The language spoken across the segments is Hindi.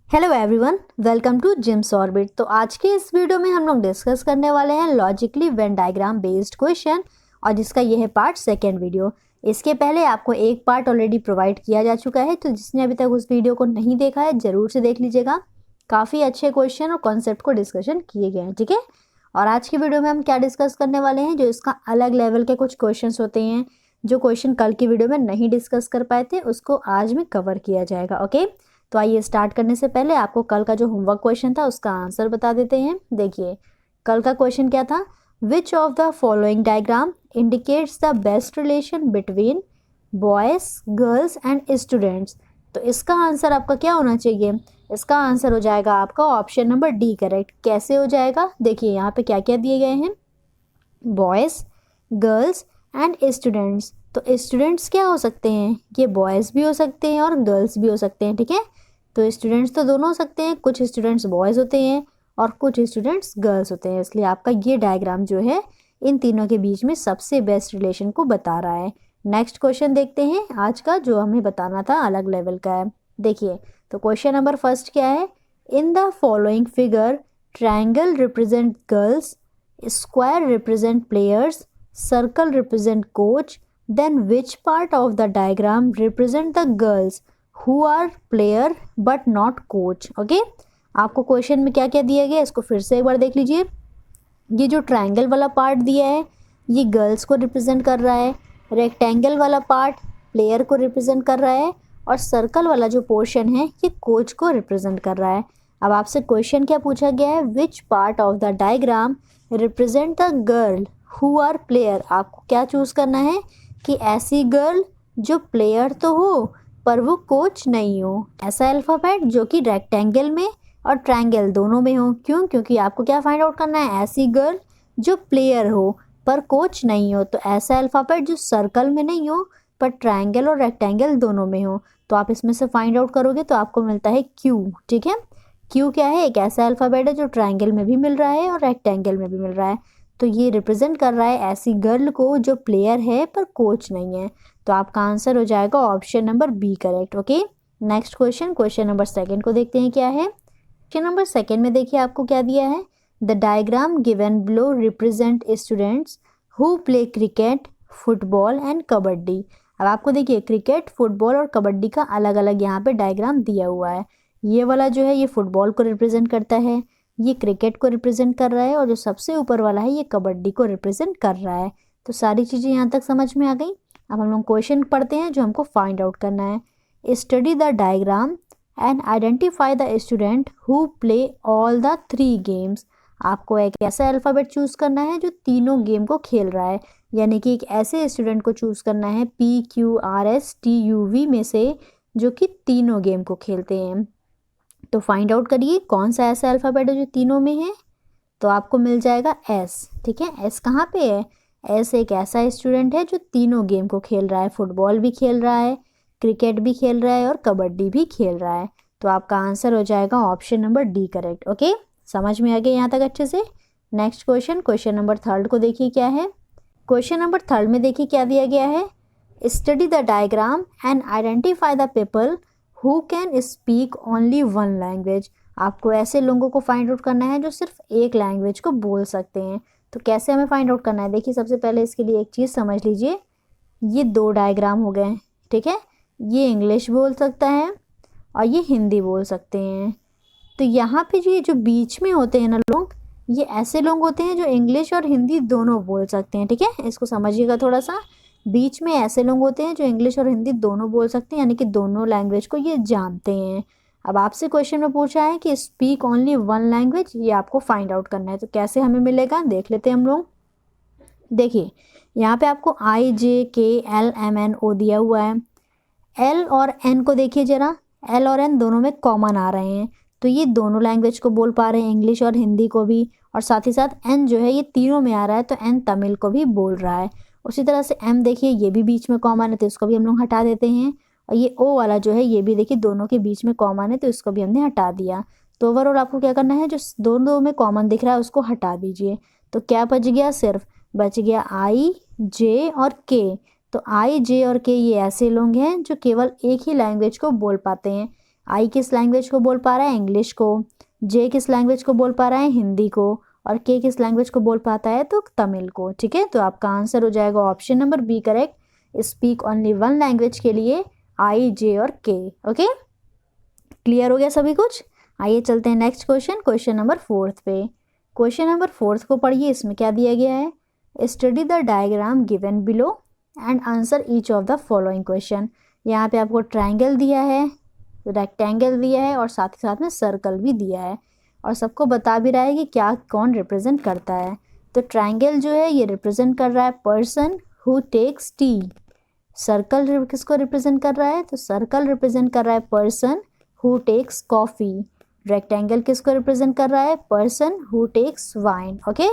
Hello everyone, welcome to Jim's Orbit. तो आज के इस वीडियो में हम लोग डिस्कस करने वाले हैं logically Venn diagram based question, और जिसका यह है पार्ट सेकेंड वीडियो। इसके पहले आपको एक पार्ट ऑलरेडी प्रोवाइड किया जा चुका है, तो जिसने अभी तक उस वीडियो को नहीं देखा है ज़रूर से देख लीजिएगा। काफ़ी अच्छे क्वेश्चन और कॉन्सेप्ट को डिस्कशन किए गए हैं, ठीक है। और आज की वीडियो में हम क्या डिस्कस करने वाले हैं, जो इसका अलग लेवल के कुछ क्वेश्चन होते हैं, जो क्वेश्चन कल की वीडियो में नहीं डिस्कस कर पाए थे, उसको आज में कवर किया जाएगा। ओके, तो आइए स्टार्ट करने से पहले आपको कल का जो होमवर्क क्वेश्चन था उसका आंसर बता देते हैं। देखिए, कल का क्वेश्चन क्या था, विच of the following diagram indicates the best relation between boys, girls and students. तो इसका आंसर आपका क्या होना चाहिए, इसका आंसर हो जाएगा आपका ऑप्शन नंबर डी करेक्ट। कैसे हो जाएगा, देखिए यहाँ पे क्या क्या दिए गए हैं, बॉयज़, गर्ल्स एंड स्टूडेंट्स। तो स्टूडेंट्स क्या हो सकते हैं, ये बॉयज़ भी हो सकते हैं और गर्ल्स भी हो सकते हैं, ठीक है। तो स्टूडेंट्स तो दोनों हो सकते हैं, कुछ स्टूडेंट्स बॉयज़ होते हैं और कुछ स्टूडेंट्स गर्ल्स होते हैं, इसलिए आपका ये डायग्राम जो है इन तीनों के बीच में सबसे बेस्ट रिलेशन को बता रहा है। नेक्स्ट क्वेश्चन देखते हैं आज का, जो हमें बताना था अलग लेवल का है। देखिए, तो क्वेश्चन नंबर फर्स्ट क्या है, in the following figure triangle represent girls, square represent players, circle represent coach, then which part of the diagram represent the girls who are player but not coach। Okay, आपको क्वेश्चन में क्या क्या दिया गया इसको फिर से एक बार देख लीजिए। ये जो ट्रायंगल वाला पार्ट दिया है ये गर्ल्स को रिप्रेजेंट कर रहा है, रेक्टेंगल वाला पार्ट प्लेयर को रिप्रेजेंट कर रहा है, और सर्कल वाला जो पोर्शन है ये कोच को रिप्रेजेंट कर रहा है। अब आपसे क्वेश्चन क्या पूछा गया है, which part of the diagram represent the girl who are player. आपको क्या चूज़ करना है कि ऐसी गर्ल जो प्लेयर तो हो पर वो कोच नहीं हो। ऐसा अल्फ़ाबेट जो कि रेक्टेंगल में और ट्रायंगल दोनों में हो। क्यों, क्योंकि आपको क्या फाइंड आउट करना है, ऐसी गर्ल जो प्लेयर हो पर कोच नहीं हो। तो ऐसा अल्फ़ाबेट जो सर्कल में नहीं हो पर ट्रायंगल और रेक्टेंगल दोनों में हो। तो आप इसमें से फाइंड आउट करोगे तो आपको मिलता है क्यू, ठीक है। क्यू क्या है, एक ऐसा अल्फ़ाबेट है जो ट्रायंगल में भी मिल रहा है और रेक्टेंगल में भी मिल रहा है। तो ये रिप्रेजेंट कर रहा है ऐसी गर्ल को जो प्लेयर है पर कोच नहीं है। तो आपका आंसर हो जाएगा option number B correct. Okay, next question, question number second को देखते हैं क्या है। क्वेश्चन नंबर सेकंड में देखिए आपको क्या दिया है, the diagram given below represent students who play cricket, football and kabaddi. अब आपको देखिए क्रिकेट, फुटबॉल और कबड्डी का अलग अलग यहाँ पे डायग्राम दिया हुआ है। ये वाला जो है ये फुटबॉल को रिप्रेजेंट करता है, ये क्रिकेट को रिप्रेजेंट कर रहा है, और जो सबसे ऊपर वाला है ये कबड्डी को रिप्रेजेंट कर रहा है। तो सारी चीज़ें यहाँ तक समझ में आ गई। अब हम लोग क्वेश्चन पढ़ते हैं जो हमको फाइंड आउट करना है। Study the diagram and identify the student who play all the 3 games. आपको एक ऐसा अल्फ़ाबेट चूज़ करना है जो तीनों गेम को खेल रहा है, यानी कि एक ऐसे स्टूडेंट को चूज़ करना है PQRSTUV में से जो कि तीनों गेम को खेलते हैं। तो फाइंड आउट करिए कौन सा ऐसा अल्फ़ाबेट है जो तीनों में है। तो आपको मिल जाएगा एस, ठीक है। एस कहाँ पे है, एस एक ऐसा स्टूडेंट है जो तीनों गेम को खेल रहा है, फुटबॉल भी खेल रहा है, क्रिकेट भी खेल रहा है और कबड्डी भी खेल रहा है। तो आपका आंसर हो जाएगा option number D correct. Okay, समझ में आ गया यहाँ तक अच्छे से। Next question, question number third को देखिए क्या है। क्वेश्चन नंबर थर्ड में देखिए क्या दिया गया है, study the diagram and identify the people who can speak only one language. आपको ऐसे लोगों को फाइंड आउट करना है जो सिर्फ एक लैंग्वेज को बोल सकते हैं। तो कैसे हमें फाइंड आउट करना है, देखिए सबसे पहले इसके लिए एक चीज़ समझ लीजिए, ये 2 डायग्राम हो गए, ठीक है। ये इंग्लिश बोल सकता है और ये हिंदी बोल सकते हैं। तो यहाँ पे ये जो बीच में होते हैं ना लोग, ये ऐसे लोग होते हैं जो इंग्लिश और हिंदी दोनों बोल सकते हैं, ठीक है। इसको समझिएगा थोड़ा सा, बीच में ऐसे लोग होते हैं जो इंग्लिश और हिंदी दोनों बोल सकते हैं, यानी कि दोनों लैंग्वेज को ये जानते हैं। अब आपसे क्वेश्चन में पूछा है कि स्पीक ओनली वन लैंग्वेज, ये आपको फाइंड आउट करना है। तो कैसे हमें मिलेगा देख लेते हैं हम लोग। देखिए यहाँ पे आपको IJKLMNO दिया हुआ है। एल और एन को देखिए ज़रा, एल और एन दोनों में कॉमन आ रहे हैं, तो ये दोनों लैंग्वेज को बोल पा रहे हैं, इंग्लिश और हिंदी को भी, और साथ ही साथ एन जो है ये तीनों में आ रहा है, तो एन तमिल को भी बोल रहा है। उसी तरह से एम देखिए ये भी बीच में कॉमन है, तो इसको भी हम लोग हटा देते हैं। और ये ओ वाला जो है ये भी देखिए दोनों के बीच में कॉमन है, तो इसको भी हमने हटा दिया। तो ओवरऑल आपको क्या करना है, जो दोनों में कॉमन दिख रहा है उसको हटा दीजिए। तो क्या बच गया, सिर्फ बच गया IJ और K। तो IJ और K ये ऐसे लोग हैं जो केवल एक ही लैंग्वेज को बोल पाते हैं। आई किस लैंग्वेज को बोल पा रहा है, इंग्लिश को, जे किस लैंग्वेज को बोल पा रहा है, हिंदी को, और के किस लैंग्वेज को बोल पाता है, तो तमिल को। ठीक है, तो आपका आंसर हो जाएगा option number B correct. Speak only one language के लिए आई, जे और के। ओके, क्लियर हो गया सभी कुछ। आइए चलते हैं नेक्स्ट क्वेश्चन, क्वेश्चन नंबर 4 पे। क्वेश्चन नंबर 4 को पढ़िए, इसमें क्या दिया गया है, study the diagram given below and answer each of the following question. यहाँ पे आपको ट्राइंगल दिया है, रेक्टेंगल दिया है और साथ ही साथ में सर्कल भी दिया है, और सबको बता भी रहा है कि क्या कौन रिप्रेजेंट करता है। तो ट्राइंगल जो है ये रिप्रेजेंट कर रहा है person who takes tea. Circle किसको रिप्रेजेंट कर रहा है, तो सर्कल रिप्रेजेंट कर रहा है person who takes coffee. Rectangle किसको रिप्रेजेंट कर रहा है, person who takes wine. Okay,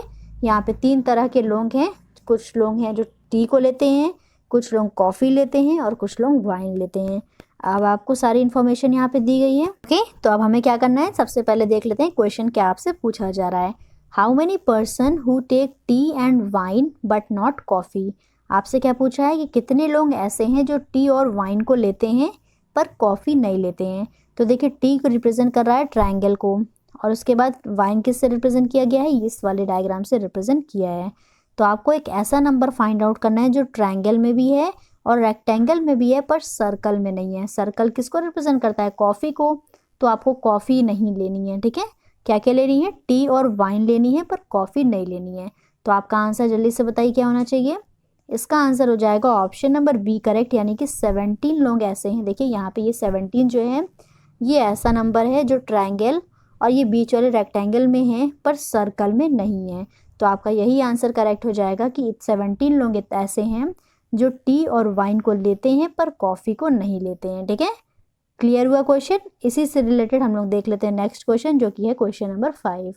यहाँ पे 3 तरह के लोग हैं, कुछ लोग हैं जो टी को लेते हैं, कुछ लोग कॉफ़ी लेते हैं और कुछ लोग वाइन लेते हैं। अब आपको सारी इन्फॉर्मेशन यहाँ पे दी गई है। ओके, तो अब हमें क्या करना है, सबसे पहले देख लेते हैं क्वेश्चन क्या आपसे पूछा जा रहा है। How many person who take tea and wine but not coffee. आपसे क्या पूछा है कि कितने लोग ऐसे हैं जो टी और वाइन को लेते हैं पर कॉफ़ी नहीं लेते हैं। तो देखिए, टी को रिप्रेजेंट कर रहा है ट्रायंगल को, और उसके बाद वाइन किससे रिप्रेजेंट किया गया है, इस वाले डायग्राम से रिप्रेजेंट किया है। तो आपको एक ऐसा नंबर फाइंड आउट करना है जो ट्रायंगल में भी है और रेक्टेंगल में भी है पर सर्कल में नहीं है। सर्कल किसको रिप्रेजेंट करता है, कॉफ़ी को, तो आपको कॉफ़ी नहीं लेनी है। ठीक है, क्या क्या लेनी है, टी और वाइन लेनी है पर कॉफ़ी नहीं लेनी है। तो आपका आंसर जल्दी से बताइए क्या होना चाहिए। इसका आंसर हो जाएगा ऑप्शन नंबर बी करेक्ट, यानी कि 17 लोग ऐसे हैं। देखिए यहाँ पे ये 17 जो है ये ऐसा नंबर है जो ट्रायंगल और ये बीच वाले रेक्टेंगल में है पर सर्कल में नहीं है। तो आपका यही आंसर करेक्ट हो जाएगा कि 17 लोग ऐसे हैं जो टी और वाइन को लेते हैं पर कॉफ़ी को नहीं लेते हैं। ठीक है, क्लियर हुआ क्वेश्चन। इसी से रिलेटेड हम लोग देख लेते हैं नेक्स्ट क्वेश्चन, जो कि है क्वेश्चन नंबर 5।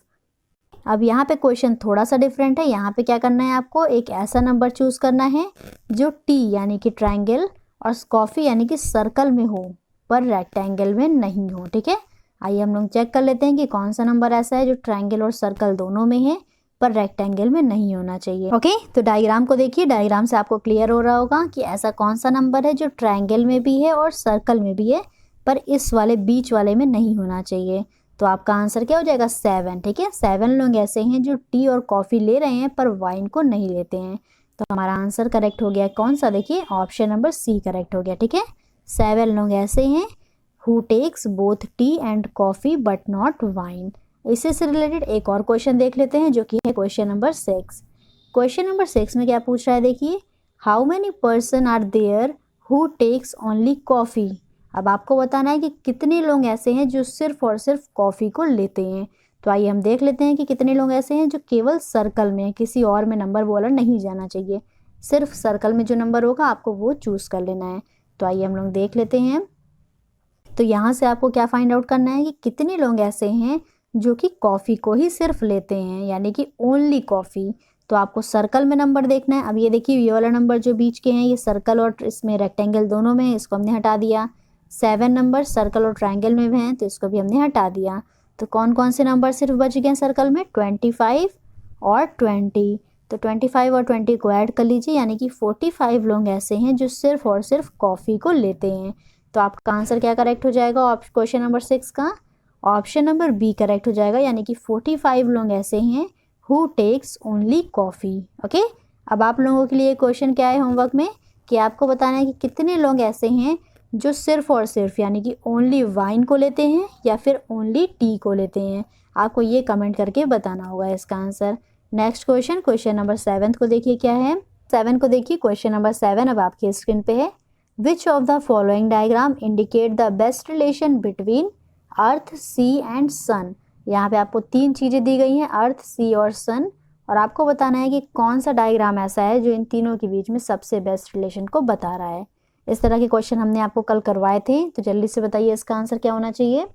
अब यहाँ पे क्वेश्चन थोड़ा सा डिफरेंट है। यहाँ पे क्या करना है, आपको एक ऐसा नंबर चूज़ करना है जो टी यानी कि ट्रायंगल और कॉफ़ी यानी कि सर्कल में हो पर रेक्टेंगल में नहीं हो। ठीक है, आइए हम लोग चेक कर लेते हैं कि कौन सा नंबर ऐसा है जो ट्रायंगल और सर्कल दोनों में है पर रेक्टेंगल में नहीं होना चाहिए। ओके, तो डायग्राम को देखिए, डायग्राम से आपको क्लियर हो रहा होगा कि ऐसा कौन सा नंबर है जो ट्रायंगल में भी है और सर्कल में भी है पर इस वाले बीच वाले में नहीं होना चाहिए। तो आपका आंसर क्या हो जाएगा, 7। ठीक है, 7 लोग ऐसे हैं जो टी और कॉफ़ी ले रहे हैं पर वाइन को नहीं लेते हैं। तो हमारा आंसर करेक्ट हो गया कौन सा, देखिए ऑप्शन नंबर सी करेक्ट हो गया। ठीक है, 7 लोग ऐसे हैं who takes both tea and coffee but not wine. इसी से रिलेटेड एक और क्वेश्चन देख लेते हैं जो कि है क्वेश्चन नंबर 6। क्वेश्चन नंबर 6 में क्या पूछ रहा है, देखिए how many person are there who takes only coffee. अब आपको बताना है कि कितने लोग ऐसे हैं जो सिर्फ और सिर्फ कॉफ़ी को लेते हैं। तो आइए हम देख लेते हैं कि कितने लोग ऐसे हैं जो केवल सर्कल में, किसी और में नंबर बोला नहीं जाना चाहिए, सिर्फ सर्कल में जो नंबर होगा आपको वो चूज़ कर लेना है। तो आइए हम लोग देख लेते हैं। तो यहाँ से आपको क्या फाइंड आउट करना है कि कितने लोग ऐसे हैं जो कि कॉफ़ी को ही सिर्फ लेते हैं, यानी कि ओनली कॉफ़ी। तो आपको सर्कल में नंबर देखना है। अब ये देखिए, ये वाला नंबर जो बीच के हैं ये सर्कल और इसमें रेक्टेंगल दोनों में है, इसको हमने हटा दिया। 7 नंबर सर्कल और ट्रायंगल में भी हैं तो इसको भी हमने हटा दिया। तो कौन कौन से नंबर सिर्फ बच गए हैं सर्कल में, 25 और 20। तो 25 और 20 को ऐड कर लीजिए, यानी कि 45 लोग ऐसे हैं जो सिर्फ और सिर्फ कॉफ़ी को लेते हैं। तो आपका आंसर क्या करेक्ट हो जाएगा क्वेश्चन नंबर 6 का, ऑप्शन नंबर बी करेक्ट हो जाएगा, यानी कि 45 लोग ऐसे हैं who takes only coffee. Okay, अब आप लोगों के लिए क्वेश्चन क्या है होमवर्क में कि आपको बताना है कि कितने लोग ऐसे हैं जो सिर्फ और सिर्फ यानी कि ओनली वाइन को लेते हैं या फिर ओनली टी को लेते हैं। आपको ये कमेंट करके बताना होगा इसका answer. Next question, question number 7 को देखिए क्या है। 7 को देखिए, क्वेश्चन नंबर 7 अब आपकी स्क्रीन पे है। Which of the following diagram indicate the best relation between earth, sea and sun. यहाँ पे आपको 3 चीज़ें दी गई हैं, अर्थ, सी और सन, और आपको बताना है कि कौन सा डायग्राम ऐसा है जो इन तीनों के बीच में सबसे बेस्ट रिलेशन को बता रहा है। इस तरह के क्वेश्चन हमने आपको कल करवाए थे, तो जल्दी से बताइए इसका आंसर क्या होना चाहिए।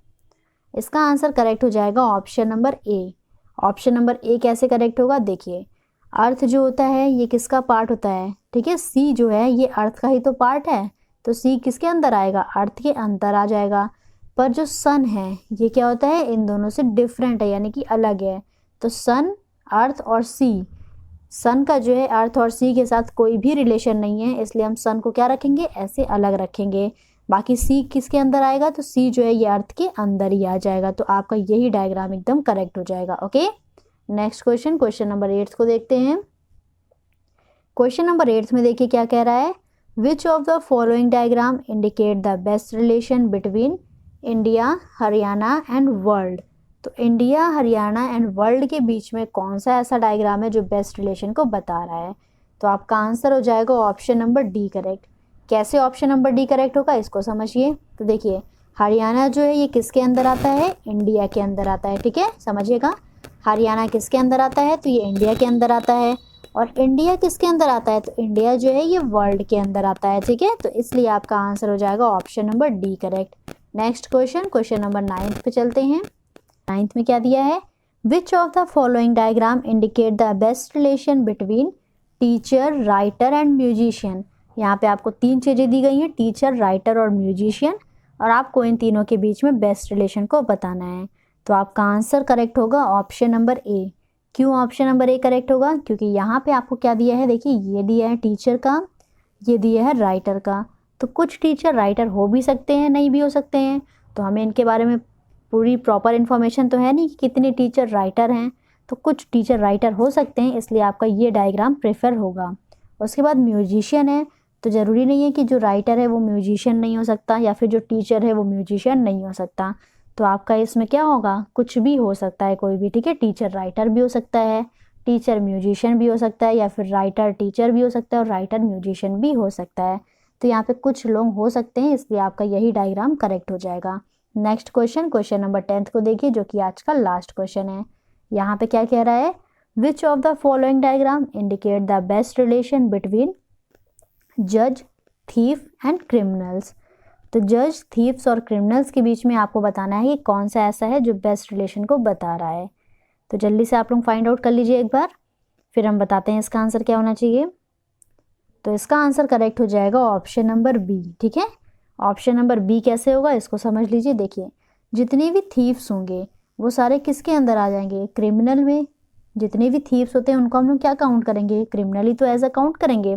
इसका आंसर करेक्ट हो जाएगा option number A. Option number A कैसे करेक्ट होगा, देखिए अर्थ जो होता है ये किसका पार्ट होता है, ठीक है, सी जो है ये अर्थ का ही तो पार्ट है, तो सी किसके अंदर आएगा, अर्थ के अंदर आ जाएगा। पर जो सन है ये क्या होता है, इन दोनों से डिफरेंट है, यानी कि अलग है। तो सन, अर्थ और सी, सन का जो है अर्थ और सी के साथ कोई भी रिलेशन नहीं है, इसलिए हम सन को क्या रखेंगे, ऐसे अलग रखेंगे। बाकी सी किसके अंदर आएगा, तो सी जो है ये अर्थ के अंदर ही आ जाएगा। तो आपका यही डायग्राम एकदम करेक्ट हो जाएगा। Okay, next question, question number 8 को देखते हैं। क्वेश्चन नंबर 8 में देखिए क्या कह रहा है, which of the following diagram indicate the best relation between India, Haryana and world. तो इंडिया, हरियाणा एंड वर्ल्ड के बीच में कौन सा ऐसा डायग्राम है जो बेस्ट रिलेशन को बता रहा है। तो आपका आंसर हो जाएगा ऑप्शन नंबर डी करेक्ट। कैसे ऑप्शन नंबर डी करेक्ट होगा इसको समझिए। तो देखिए हरियाणा जो है ये किसके अंदर आता है, इंडिया के अंदर आता है। ठीक है, समझिएगा, हरियाणा किसके अंदर आता है, तो ये इंडिया के अंदर आता है। और इंडिया किसके अंदर आता है, तो इंडिया जो है ये वर्ल्ड के अंदर आता है। ठीक है, तो इसलिए आपका आंसर हो जाएगा option number D correct. Next question, question number 9 पे चलते हैं। 9 में क्या दिया है, which of the following diagram indicate the best relation between teacher, writer and musician. यहाँ पे आपको 3 चीज़ें दी गई हैं, टीचर, राइटर और म्यूजिशियन, और आपको इन तीनों के बीच में बेस्ट रिलेशन को बताना है। तो आपका आंसर करेक्ट होगा ऑप्शन नंबर ए। क्यों ऑप्शन नंबर ए करेक्ट होगा, क्योंकि यहाँ पे आपको क्या दिया है, देखिए ये दिया है टीचर का, ये दिया है राइटर का। तो कुछ टीचर राइटर हो भी सकते हैं, नहीं भी हो सकते हैं। तो हमें इनके बारे में पूरी प्रॉपर इन्फॉर्मेशन तो है नहीं कि कितने टीचर राइटर हैं। तो कुछ टीचर राइटर हो सकते हैं, इसलिए आपका ये डायग्राम प्रेफर होगा। उसके बाद म्यूजिशियन है, तो ज़रूरी नहीं है कि जो राइटर है वो म्यूजिशियन नहीं हो सकता, या फिर जो टीचर है वो म्यूजिशियन नहीं हो सकता। तो आपका इसमें क्या होगा, कुछ भी हो सकता है, कोई भी। ठीक है, टीचर राइटर भी हो सकता है, टीचर म्यूजिशियन भी हो सकता है, या फिर राइटर टीचर भी हो सकता है और राइटर म्यूजिशियन भी हो सकता है। तो यहाँ पे कुछ लोग हो सकते हैं, इसलिए आपका यही डायग्राम करेक्ट हो जाएगा। नेक्स्ट क्वेश्चन, क्वेश्चन नंबर 10 को देखिए, जो कि आज का लास्ट क्वेश्चन है। यहाँ पे क्या कह रहा है, which of the following diagram indicate the best relation between जज, थीफ एंड क्रिमिनल्स। तो जज, थीफ्स और क्रिमिनल्स के बीच में आपको बताना है कि कौन सा ऐसा है जो बेस्ट रिलेशन को बता रहा है। तो जल्दी से आप लोग फाइंड आउट कर लीजिए एक बार, फिर हम बताते हैं इसका आंसर क्या होना चाहिए। तो इसका आंसर करेक्ट हो जाएगा ऑप्शन नंबर बी। ठीक है, ऑप्शन नंबर बी कैसे होगा इसको समझ लीजिए। देखिए जितने भी थीफ्स होंगे वो सारे किसके अंदर आ जाएंगे, क्रिमिनल में। जितने भी थीव्स होते हैं उनको हम लोग क्या काउंट करेंगे, क्रिमिनल ही तो एज अ काउंट करेंगे।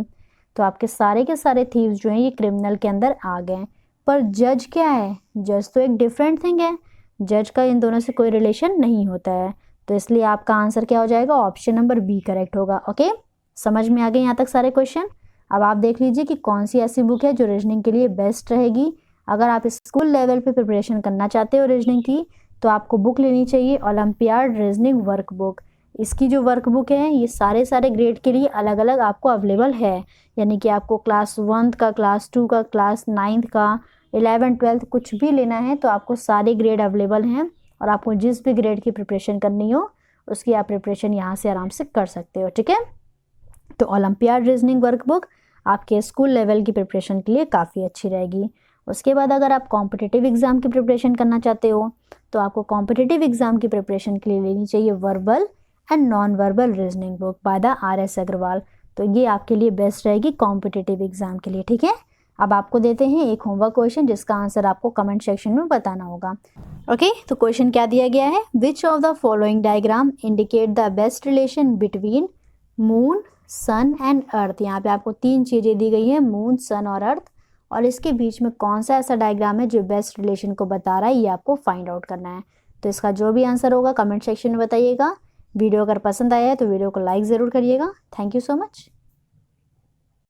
तो आपके सारे के सारे थीव्स जो हैं ये क्रिमिनल के अंदर आ गए। पर जज क्या है, जज तो एक डिफरेंट थिंग है, जज का इन दोनों से कोई रिलेशन नहीं होता है। तो इसलिए आपका आंसर क्या हो जाएगा, ऑप्शन नंबर बी करेक्ट होगा। ओके, समझ में आ गए यहाँ तक सारे क्वेश्चन। अब आप देख लीजिए कि कौन सी ऐसी बुक है जो रीजनिंग के लिए बेस्ट रहेगी। अगर आप स्कूल लेवल पे प्रिपरेशन करना चाहते हो रीजनिंग की, तो आपको बुक लेनी चाहिए ओलंपियाड रीजनिंग वर्कबुक। इसकी जो वर्कबुक है ये सारे ग्रेड के लिए अलग अलग आपको अवेलेबल है। यानी कि आपको क्लास 1 का, क्लास 2 का, क्लास 9 का, 11th 12th कुछ भी लेना है तो आपको सारे ग्रेड अवेलेबल हैं। और आपको जिस भी ग्रेड की प्रिपरेशन करनी हो उसकी आप प्रिपरेशन यहाँ से आराम से कर सकते हो। ठीक है, तो ओलंपियाड रीजनिंग वर्कबुक आपके स्कूल लेवल की प्रिपरेशन के लिए काफ़ी अच्छी रहेगी। उसके बाद अगर आप कॉम्पिटिटिव एग्ज़ाम की प्रिपरेशन करना चाहते हो तो आपको कॉम्पिटिटिव एग्ज़ाम की प्रिपरेशन के लिए लेनी चाहिए verbal and non verbal reasoning book by the RS Agarwal. तो ये आपके लिए बेस्ट रहेगी कॉम्पिटिटिव एग्ज़ाम के लिए। ठीक है, अब आपको देते हैं एक होमवर्क क्वेश्चन जिसका आंसर आपको कमेंट सेक्शन में बताना होगा। ओके, तो क्वेश्चन क्या दिया गया है, which of the following diagram indicate the best relation between moon, sun and earth. यहाँ पे आपको 3 चीज़ें दी गई हैं, मून, सन और अर्थ, और इसके बीच में कौन सा ऐसा डायग्राम है जो बेस्ट रिलेशन को बता रहा है, ये आपको फाइंड आउट करना है। तो इसका जो भी आंसर होगा कमेंट सेक्शन में बताइएगा। वीडियो अगर पसंद आया है तो वीडियो को लाइक ज़रूर करिएगा। Thank you so much.